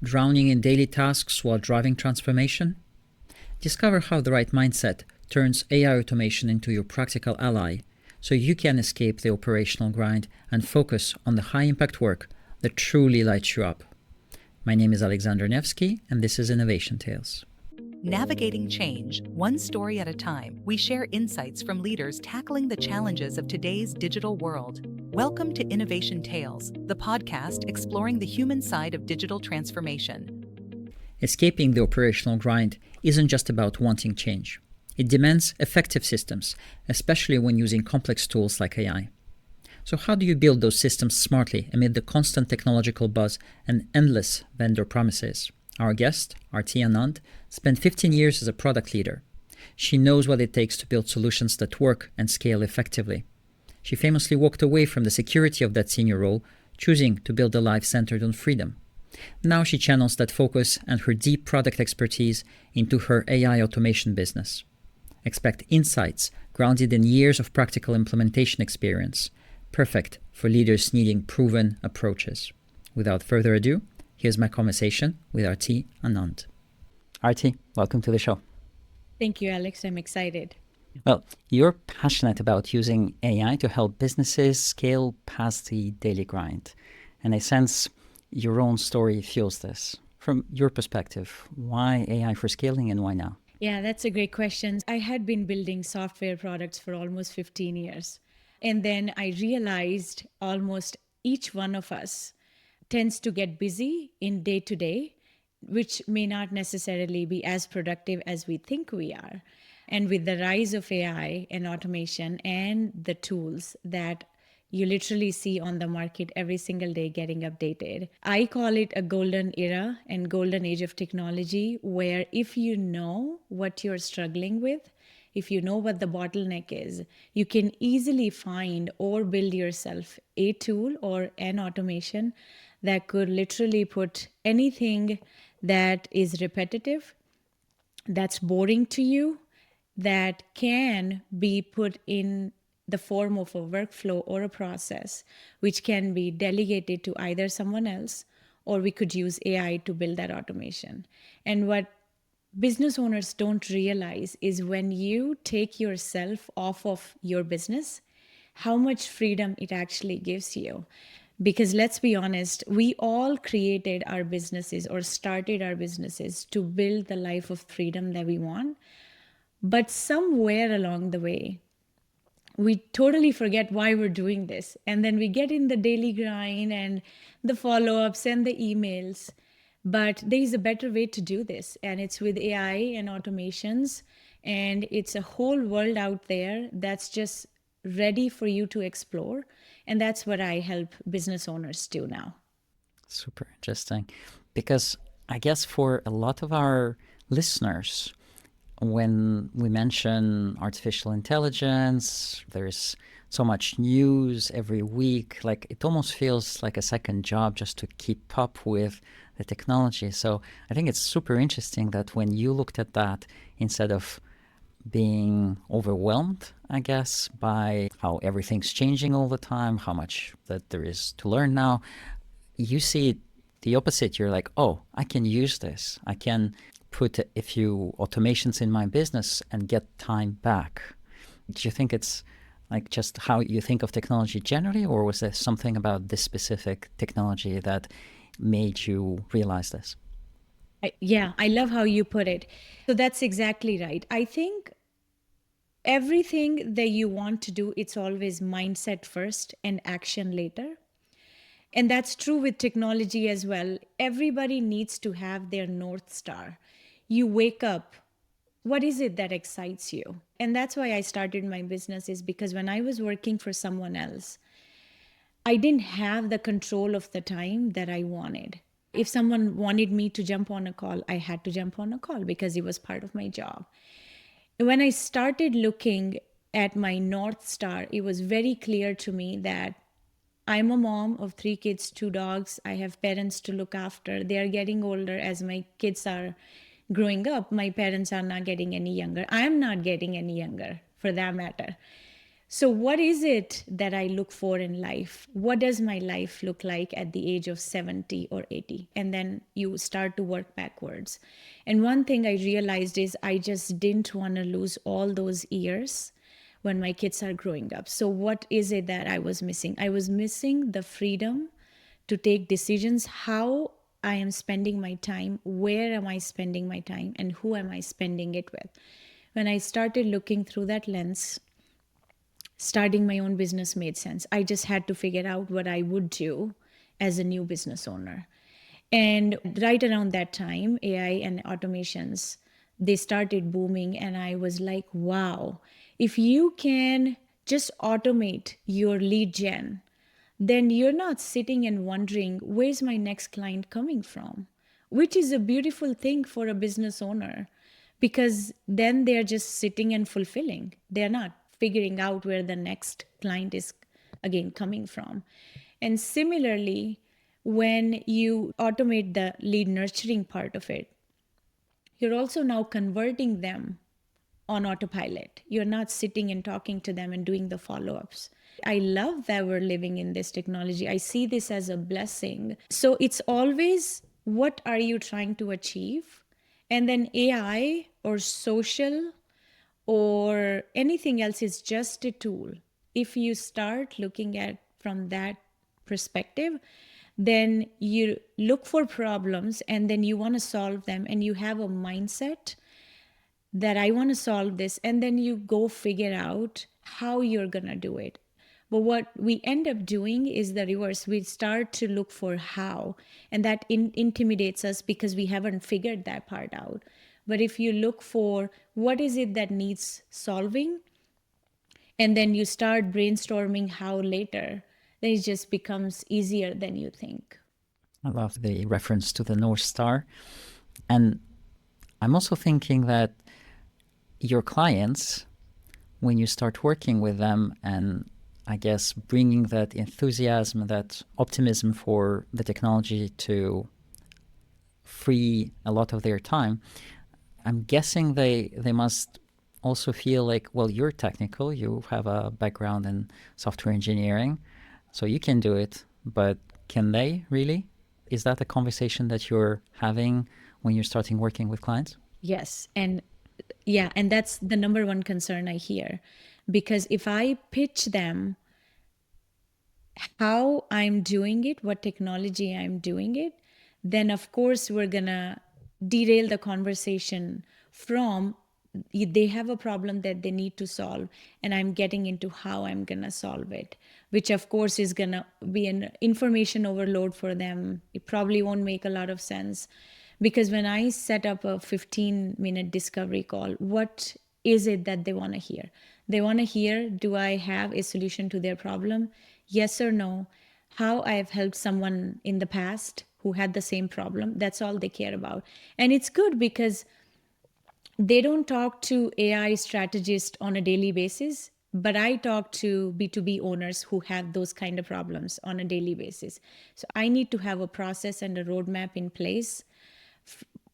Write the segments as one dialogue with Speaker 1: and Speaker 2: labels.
Speaker 1: Drowning in daily tasks while driving transformation? Discover how the right mindset turns AI automation into your practical ally so you can escape the operational grind and focus on the high-impact work that truly lights you up. My name is Alexander Nevsky, and this is Innovation Tales.
Speaker 2: Navigating change, one story at a time, we share insights from leaders tackling the challenges of today's digital world. Welcome to Innovation Tales, the podcast exploring the human side of digital transformation.
Speaker 1: Escaping the operational grind isn't just about wanting change. It demands effective systems, especially when using complex tools like AI. So how do you build those systems smartly amid the constant technological buzz and endless vendor promises? Our guest, Aarti Anand, spent 15 years as a product leader. She knows what it takes to build solutions that work and scale effectively. She famously walked away from the security of that senior role, choosing to build a life centered on freedom. Now she channels that focus and her deep product expertise into her AI automation business. Expect insights grounded in years of practical implementation experience, perfect for leaders needing proven approaches. Without further ado, here's my conversation with Aarti Anand. Aarti, welcome to the show.
Speaker 3: Thank you, Alex. I'm excited.
Speaker 1: Well, you're passionate about using AI to help businesses scale past the daily grind. And I sense your own story fuels this. From your perspective, why AI for scaling and why now?
Speaker 3: Yeah, that's a great question. I had been building software products for almost 15 years. And then I realized almost each one of us tends to get busy in day to day, which may not necessarily be as productive as we think we are. And with the rise of AI and automation and the tools that you literally see on the market every single day getting updated, I call it a golden era and golden age of technology, where if you know what you're struggling with, if you know what the bottleneck is, you can easily find or build yourself a tool or an automation that could literally put anything that is repetitive, that's boring to you, that can be put in the form of a workflow or a process, which can be delegated to either someone else, or we could use AI to build that automation. And what business owners don't realize is when you take yourself off of your business, how much freedom it actually gives you. Because let's be honest, we all created our businesses or started our businesses to build the life of freedom that we want. But somewhere along the way, we totally forget why we're doing this. And then we get in the daily grind and the follow-ups and the emails. But there is a better way to do this. And it's with AI and automations. And it's a whole world out there that's just ready for you to explore. And that's what I help business owners do now.
Speaker 1: Super interesting. Because I guess for a lot of our listeners, when we mention artificial intelligence, there's so much news every week, like it almost feels like a second job just to keep up with the technology. So I think it's super interesting that when you looked at that, instead of being overwhelmed, I guess, by how everything's changing all the time, how much that there is to learn now, you see the opposite. You're like, oh, I can use this. I can put a few automations in my business and get time back. Do you think it's like just how you think of technology generally, or was there something about this specific technology that made you realize this?
Speaker 3: I love how you put it. So that's exactly right. I think everything that you want to do, it's always mindset first and action later. And that's true with technology as well. Everybody needs to have their North Star. You wake up, what is it that excites you? And that's why I started my business, is because when I was working for someone else, I didn't have the control of the time that I wanted. If someone wanted me to jump on a call, I had to jump on a call because it was part of my job. When I started looking at my North Star, it was very clear to me that I'm a mom of 3 kids, 2 dogs. I have parents to look after. They are getting older as my kids are growing up. My parents are not getting any younger. I'm not getting any younger, for that matter. So, what is it that I look for in life? What does my life look like at the age of 70 or 80? And then you start to work backwards. And one thing I realized is I just didn't want to lose all those years when my kids are growing up. So, what is it that I was missing? I was missing the freedom to take decisions, how I am spending my time, where am I spending my time, and who am I spending it with. When I started looking through that lens, starting my own business made sense. I just had to figure out what I would do as a new business owner. And right around that time, AI and automations, they started booming. And I was like, wow, if you can just automate your lead gen, then you're not sitting and wondering, where's my next client coming from? Which is a beautiful thing for a business owner, because then they're just sitting and fulfilling. They're not figuring out where the next client is again coming from. And similarly, when you automate the lead nurturing part of it, you're also now converting them on autopilot. You're not sitting and talking to them and doing the follow ups. I love that we're living in this technology. I see this as a blessing. So it's always, what are you trying to achieve? And then AI or social or anything else is just a tool. If you start looking at from that perspective, then you look for problems and then you want to solve them, and you have a mindset that I want to solve this, and then you go figure out how you're going to do it. But what we end up doing is the reverse. We start to look for how, and that intimidates us because we haven't figured that part out. But if you look for what is it that needs solving, and then you start brainstorming how later, then it just becomes easier than you think.
Speaker 1: I love the reference to the North Star. And I'm also thinking that your clients, when you start working with them and I guess bringing that enthusiasm, that optimism for the technology to free a lot of their time, I'm guessing they must also feel like, well, you're technical, you have a background in software engineering, so you can do it, but can they really? Is that a conversation that you're having when you're starting working with clients?
Speaker 3: Yes. And yeah, and that's the number one concern I hear. Because if I pitch them how I'm doing it, what technology I'm doing it, then of course we're gonna derail the conversation from they have a problem that they need to solve, and I'm getting into how I'm gonna solve it, which of course is gonna be an information overload for them. It probably won't make a lot of sense, because when I set up a 15-minute discovery call, what is it that they want to hear? They want to hear, do I have a solution to their problem? Yes or no? How I have helped someone in the past who had the same problem? That's all they care about. And it's good because they don't talk to AI strategists on a daily basis, but I talk to B2B owners who have those kind of problems on a daily basis. So I need to have a process and a roadmap in place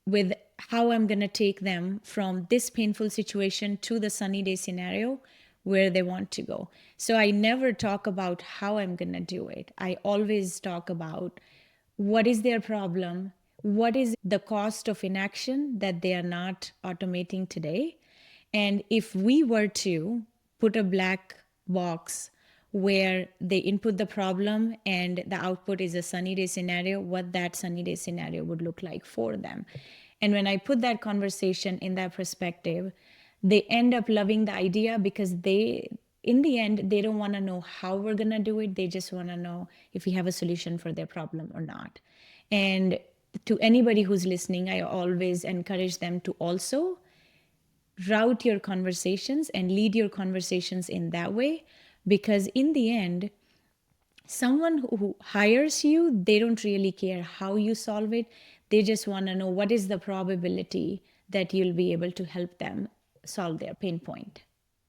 Speaker 3: with how I'm going to take them from this painful situation to the sunny day scenario where they want to go. So I never talk about how I'm going to do it. I always talk about what is their problem, what is the cost of inaction that they are not automating today. And if we were to put a black box where they input the problem and the output is a sunny day scenario, what that sunny day scenario would look like for them. And when I put that conversation in that perspective, they end up loving the idea, because they, in the end, they don't want to know how we're going to do it. They just want to know if we have a solution for their problem or not. And to anybody who's listening, I always encourage them to also route your conversations and lead your conversations in that way, because in the end, someone who hires you, they don't really care how you solve it. They just want to know what is the probability that you'll be able to help them solve their pain point.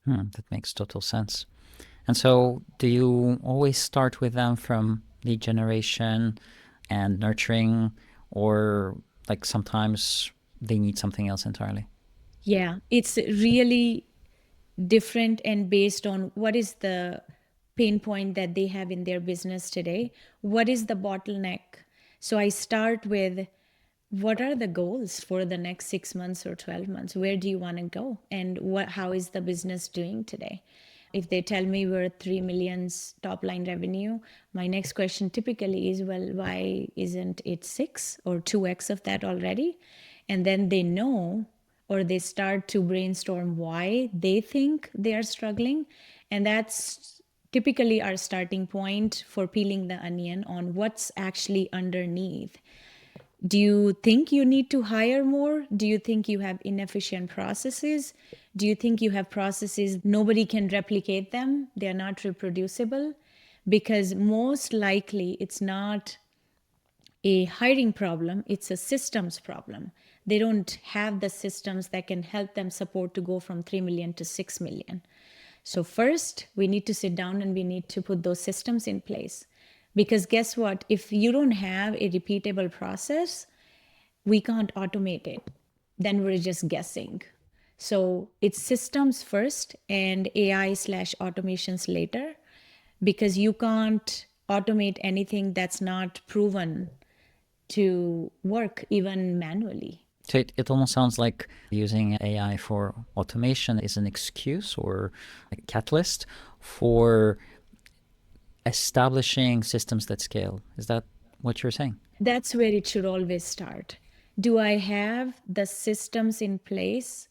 Speaker 1: That makes total sense. And so do you always start with them from lead generation and nurturing, or like sometimes they need something else entirely?
Speaker 3: Yeah, it's really different and based on what is the pain point that they have in their business today. What is the bottleneck? So I start with, what are the goals for the next 6 months or 12 months? Where do you want to go? And how is the business doing today? If they tell me we're at 3 million top line revenue, my next question typically is, well, why isn't it 6 or 2x of that already? And then they know, or they start to brainstorm why they think they are struggling. And that's typically our starting point for peeling the onion on what's actually underneath. Do you think you need to hire more? Do you think you have inefficient processes? Do you think you have processes nobody can replicate them? They are not reproducible? Because most likely it's not a hiring problem, it's a systems problem. They don't have the systems that can help them support to go from 3 million to 6 million. So first, we need to sit down and we need to put those systems in place. Because guess what? If you don't have a repeatable process, we can't automate it. Then we're just guessing. So it's systems first and AI/automations later, because you can't automate anything that's not proven to work even manually.
Speaker 1: So it almost sounds like using AI for automation is an excuse or a catalyst for establishing systems that scale. Is that what you're saying?
Speaker 3: That's where it should always start. Do I have the systems in place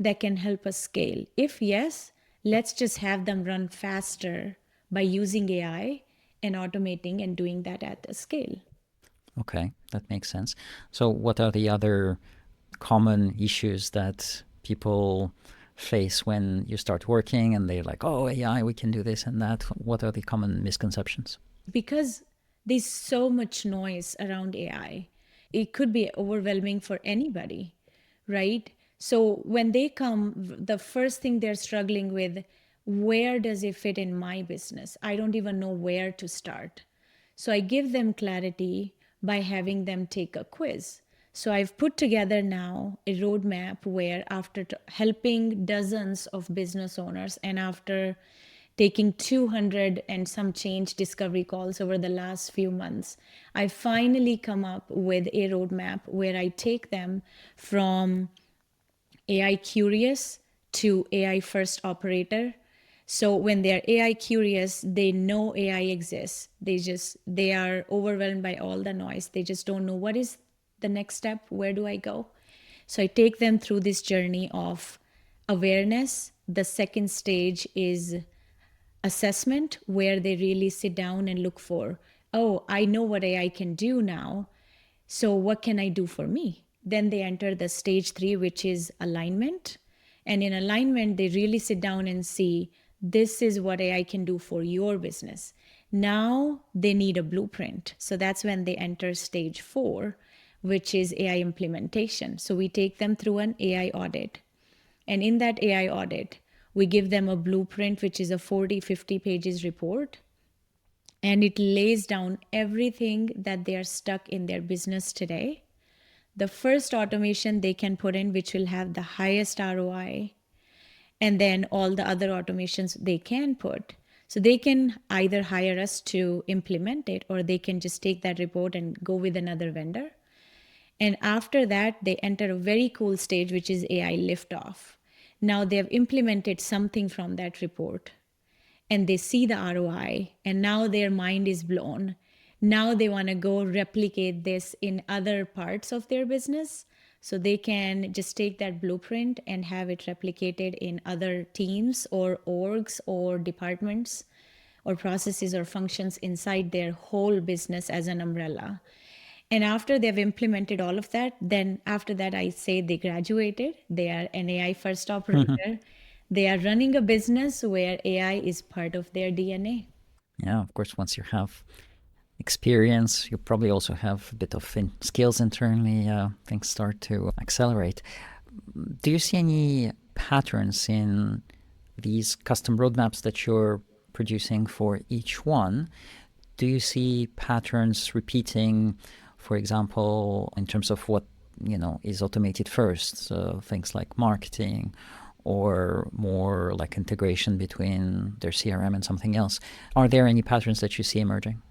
Speaker 3: that can help us scale? If yes, let's just have them run faster by using AI and automating and doing that at the scale.
Speaker 1: Okay, that makes sense. So what are the other common issues that people face when you start working and they're like, oh, AI, we can do this and that? What are the common misconceptions?
Speaker 3: Because there's so much noise around AI, it could be overwhelming for anybody, right? So when they come, the first thing they're struggling with, where does it fit in my business? I don't even know where to start. So I give them clarity by having them take a quiz. So I've put together now a roadmap where after helping dozens of business owners and after taking 200 and some change discovery calls over the last few months, I finally come up with a roadmap where I take them from AI curious to AI first operator. So when they're AI curious, they know AI exists. They are overwhelmed by all the noise. They just don't know what is the next step. Where do I go? So I take them through this journey of awareness. The second stage is assessment, where they really sit down and look for, oh, I know what AI can do now. So what can I do for me? Then they enter the stage 3, which is alignment. And in alignment, they really sit down and see, this is what AI can do for your business. Now they need a blueprint. So that's when they enter stage 4, which is AI implementation. So we take them through an AI audit. And in that AI audit, we give them a blueprint, which is a 40, 50 pages report. And it lays down everything that they are stuck in their business today. The first automation they can put in, which will have the highest ROI, and then all the other automations they can put. So they can either hire us to implement it, or they can just take that report and go with another vendor. And after that, they enter a very cool stage, which is AI liftoff. Now they have implemented something from that report and they see the ROI, and now their mind is blown. Now they want to go replicate this in other parts of their business. So they can just take that blueprint and have it replicated in other teams or orgs or departments or processes or functions inside their whole business as an umbrella. And after they've implemented all of that, then after that, I say they graduated. They are an AI first operator. They are running a business where AI is part of their DNA.
Speaker 1: Yeah, of course, once you have experience, you probably also have a bit of skills internally, things start to accelerate. Do you see any patterns in these custom roadmaps that you're producing for each one? Do you see patterns repeating, for example, in terms of what is automated first, so things like marketing or more like integration between their CRM and something else. Are there any patterns that you see emerging?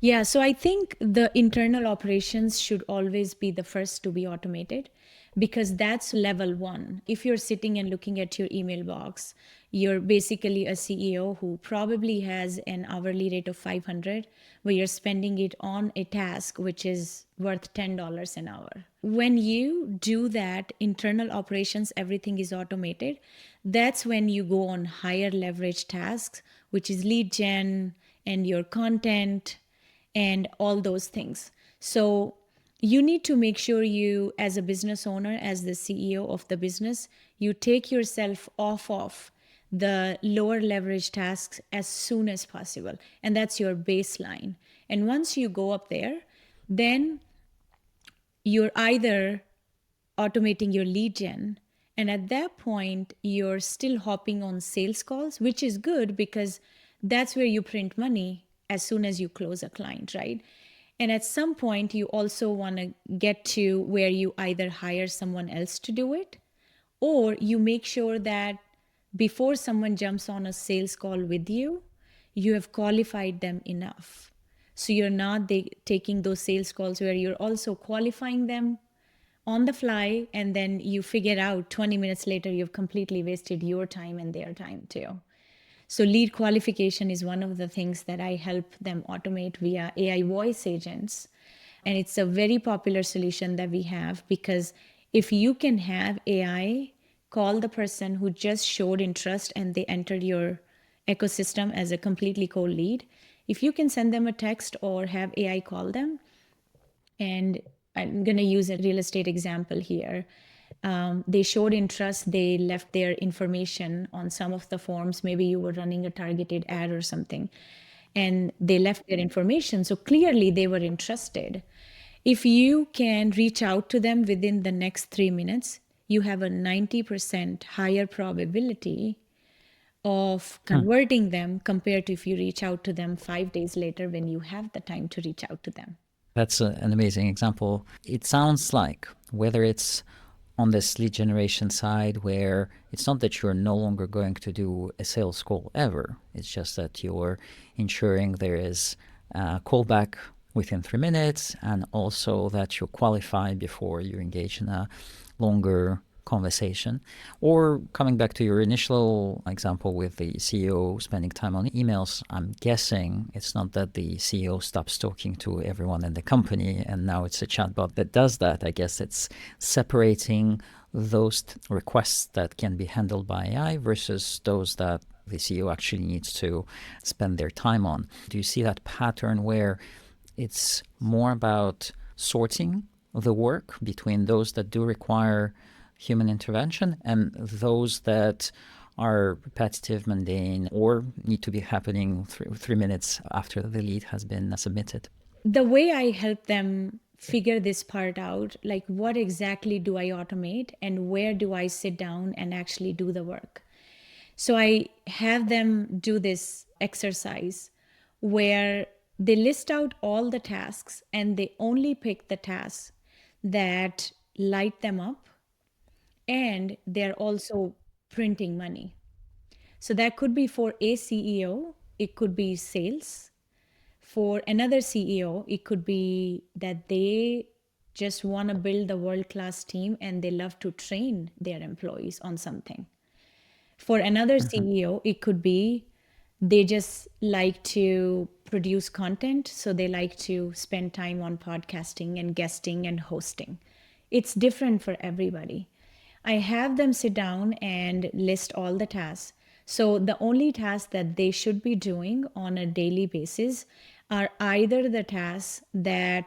Speaker 3: Yeah, so I think the internal operations should always be the first to be automated because that's level one. If you're sitting and looking at your email box, you're basically a CEO who probably has an hourly rate of 500 where you're spending it on a task which is worth $10 an hour. When you do that, internal operations, everything is automated. That's when you go on higher leverage tasks, which is lead gen and your content and all those things. So you need to make sure you, as a business owner, as the CEO of the business, you take yourself off of the lower leverage tasks as soon as possible. And that's your baseline. And once you go up there, then you're either automating your lead gen, and at that point you're still hopping on sales calls, which is good because that's where you print money as soon as you close a client, right? And at some point you also want to get to where you either hire someone else to do it, or you make sure that before someone jumps on a sales call with you, you have qualified them enough. So you're not taking those sales calls where you're also qualifying them on the fly, and then you figure out 20 minutes later you've completely wasted your time and their time too. So lead qualification is one of the things that I help them automate via AI voice agents. And it's a very popular solution that we have because if you can have AI call the person who just showed interest and they entered your ecosystem as a completely cold lead, if you can send them a text or have AI call them, and I'm going to use a real estate example here. They showed interest, they left their information on some of the forms. Maybe you were running a targeted ad or something, and they left their information. So clearly they were interested. If you can reach out to them within the next 3 minutes, you have a 90% higher probability of converting them compared to if you reach out to them 5 days later when you have the time to reach out to them.
Speaker 1: That's an amazing example. It sounds like whether it's on this lead generation side where it's not that you're no longer going to do a sales call ever, it's just that you're ensuring there is a callback within 3 minutes and also that you're qualified before you engage in a longer conversation. Or coming back to your initial example with the CEO spending time on emails, I'm guessing it's not that the CEO stops talking to everyone in the company and now it's a chatbot that does that. I guess it's separating those requests that can be handled by AI versus those that the CEO actually needs to spend their time on. Do you see that pattern where it's more about sorting the work between those that do require human intervention and those that are repetitive, mundane, or need to be happening 3 minutes after the lead has been submitted?
Speaker 3: The way I help them figure this part out, like what exactly do I automate and where do I sit down and actually do the work? So I have them do this exercise where they list out all the tasks and they only pick the tasks that light them up and they're also printing money. So that could be for a CEO, it could be sales. For another CEO, it could be that they just want to build a world-class team and they love to train their employees on something. For another CEO, it could be they just like to produce content, so they like to spend time on podcasting and guesting and hosting. It's different for everybody. I have them sit down and list all the tasks. So the only tasks that they should be doing on a daily basis are either the tasks that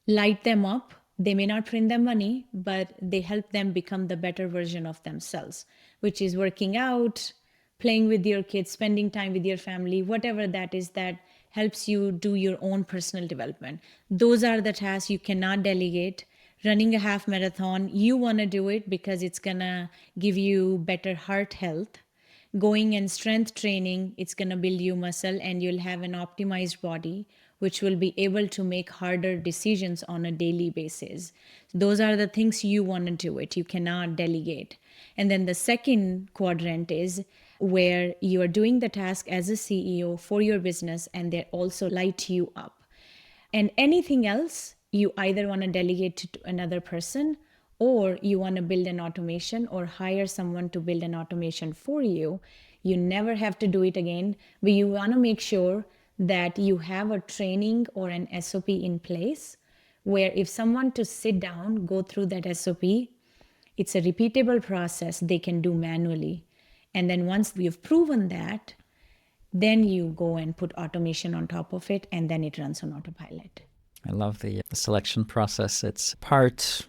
Speaker 3: light them up. They may not print them money, but they help them become the better version of themselves, which is working out, playing with your kids, spending time with your family, whatever that is that helps you do your own personal development. Those are the tasks you cannot delegate. Running a half marathon, you want to do it because it's going to give you better heart health. Going and strength training, it's going to build you muscle and you'll have an optimized body. which will be able to make harder decisions on a daily basis. Those are the things you want to do it. You cannot delegate. And then the second quadrant is where you are doing the task as a CEO for your business and they also light you up. And anything else, you either want to delegate to another person or you want to build an automation or hire someone to build an automation for you. You never have to do it again, but you want to make sure that you have a training or an SOP in place where if someone to sit down, go through that SOP, it's a repeatable process they can do manually. And then once we've proven that, then you go and put automation on top of it, and then it runs on autopilot.
Speaker 1: I love the selection process. It's part,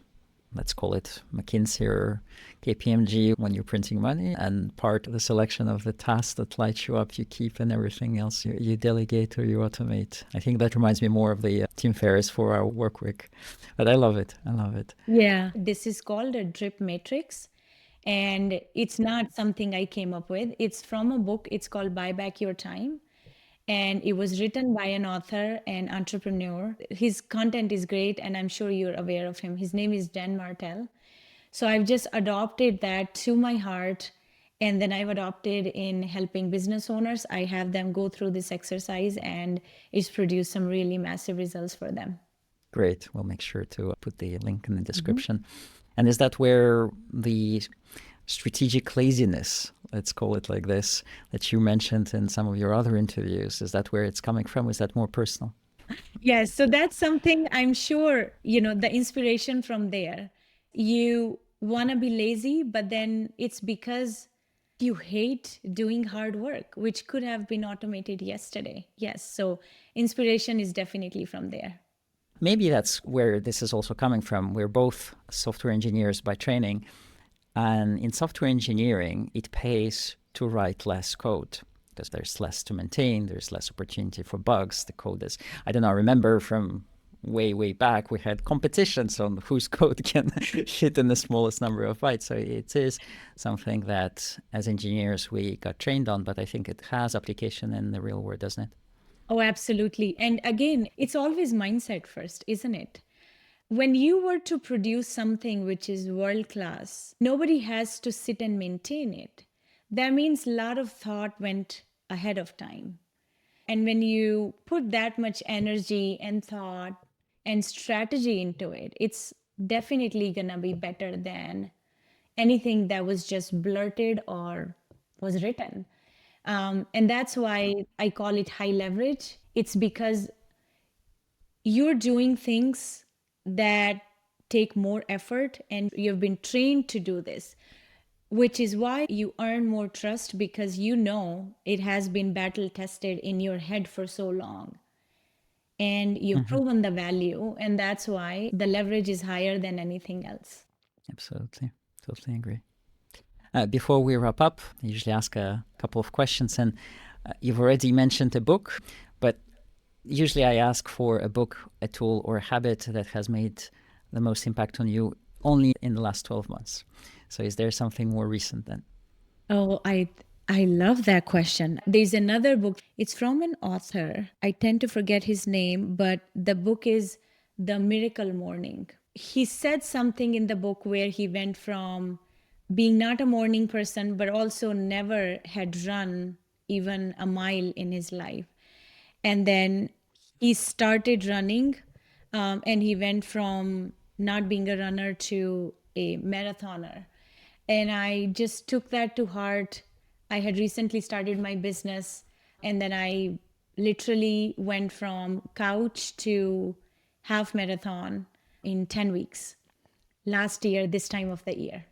Speaker 1: let's call it McKinsey or KPMG when you're printing money, and part of the selection of the tasks that light you up, you keep, and everything else you delegate or you automate. I think that reminds me more of the Team Ferriss 4-hour work week. But I love it. I love it.
Speaker 3: Yeah, this is called a drip matrix. And it's not something I came up with. It's from a book. It's called Buy Back Your Time. And it was written by an author and entrepreneur. His content is great, and I'm sure you're aware of him. His name is Dan Martell. So I've just adopted that to my heart. And then I've adopted in helping business owners. I have them go through this exercise, and it's produced some really massive results for them.
Speaker 1: Great. We'll make sure to put the link in the description. Mm-hmm. And is that where the strategic laziness, let's call it like this, that you mentioned in some of your other interviews, is that where it's coming from? Is that more personal?
Speaker 3: Yes. So that's something I'm sure, the inspiration from there. You want to be lazy, but then it's because you hate doing hard work, which could have been automated yesterday. Yes. So inspiration is definitely from there.
Speaker 1: Maybe that's where this is also coming from. We're both software engineers by training. And in software engineering, it pays to write less code because there's less to maintain. There's less opportunity for bugs. The code is, I don't know, remember from way back, we had competitions on whose code can fit in the smallest number of bytes. So it is something that as engineers we got trained on, but I think it has application in the real world, doesn't it?
Speaker 3: Oh, absolutely. And again, it's always mindset first, isn't it? When you were to produce something which is world class, nobody has to sit and maintain it. That means a lot of thought went ahead of time. And when you put that much energy and thought and strategy into it, it's definitely going to be better than anything that was just blurted or was written. And that's why I call it high leverage. It's because you're doing things that take more effort and you've been trained to do this, which is why you earn more trust because you know it has been battle tested in your head for so long. And you've proven the value, and that's why the leverage is higher than anything else.
Speaker 1: Absolutely. Totally agree. Before we wrap up, I usually ask a couple of questions, and you've already mentioned a book, but usually I ask for a book, a tool, or a habit that has made the most impact on you only in the last 12 months. So is there something more recent then?
Speaker 3: Oh, I love that question. There's another book. It's from an author. I tend to forget his name, but the book is The Miracle Morning. He said something in the book where he went from being not a morning person, but also never had run even a mile in his life. And then he started running, and he went from not being a runner to a marathoner. And I just took that to heart. I had recently started my business, and then I literally went from couch to half marathon in 10 weeks last year, this time of the year.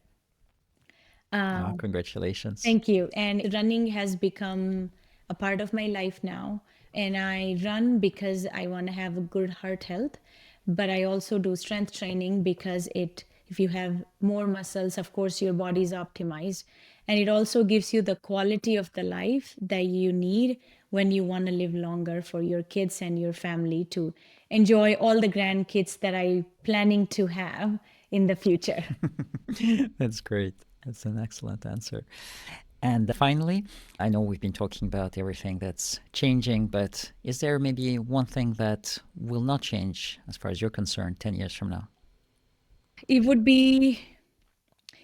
Speaker 1: Congratulations.
Speaker 3: Thank you. And running has become a part of my life now. And I run because I want to have a good heart health, but I also do strength training because if you have more muscles, of course, your body is optimized. And it also gives you the quality of the life that you need when you want to live longer for your kids and your family to enjoy all the grandkids that I'm planning to have in the future.
Speaker 1: That's great. That's an excellent answer. And finally, I know we've been talking about everything that's changing, but is there maybe one thing that will not change as far as you're concerned 10 years from now?
Speaker 3: It would be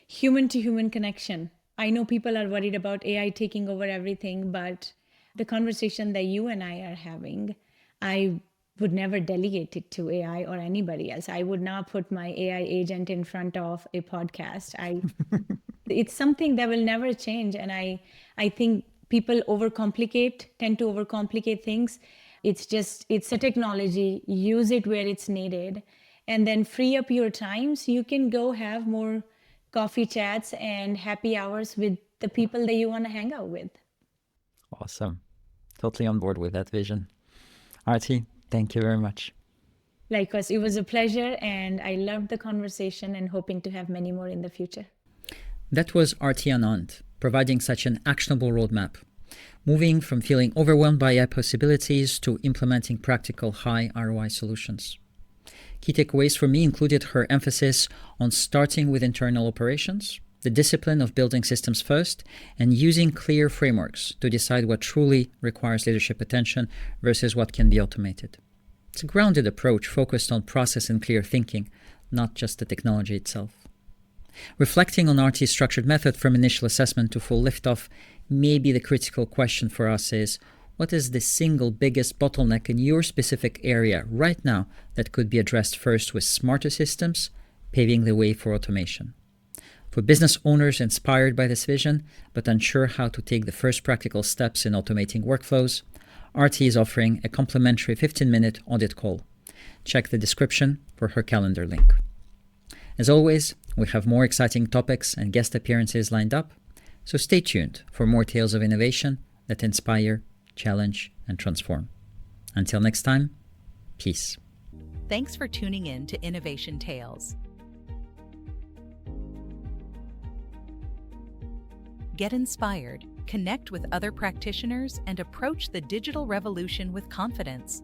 Speaker 3: human to human connection. I know people are worried about AI taking over everything, but the conversation that you and I are having, I would never delegate it to AI or anybody else. I would not put my AI agent in front of a podcast. It's something that will never change. And I think people tend to overcomplicate things. It's a technology, use it where it's needed, and then free up your time so you can go have more coffee chats and happy hours with the people that you want to hang out with.
Speaker 1: Awesome. Totally on board with that vision. Aarti, thank you very much.
Speaker 3: Likewise, it was a pleasure, and I loved the conversation and hoping to have many more in the future.
Speaker 1: That was Aarti Anand, providing such an actionable roadmap, moving from feeling overwhelmed by AI possibilities to implementing practical high ROI solutions. Key takeaways for me included her emphasis on starting with internal operations, the discipline of building systems first, and using clear frameworks to decide what truly requires leadership attention versus what can be automated. It's a grounded approach focused on process and clear thinking, not just the technology itself. Reflecting on Aarti's structured method from initial assessment to full liftoff, maybe the critical question for us is, what is the single biggest bottleneck in your specific area right now that could be addressed first with smarter systems, paving the way for automation? For business owners inspired by this vision, but unsure how to take the first practical steps in automating workflows, Aarti is offering a complimentary 15-minute audit call. Check the description for her calendar link. As always, we have more exciting topics and guest appearances lined up, so stay tuned for more tales of innovation that inspire, challenge, and transform. Until next time, peace.
Speaker 2: Thanks for tuning in to Innovation Tales. Get inspired, connect with other practitioners, and approach the digital revolution with confidence.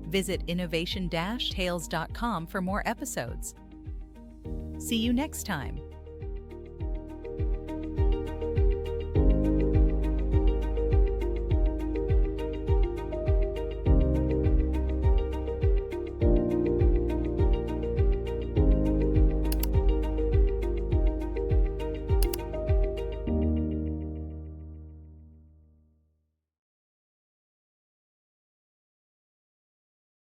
Speaker 2: Visit innovation-tales.com for more episodes. See you next time.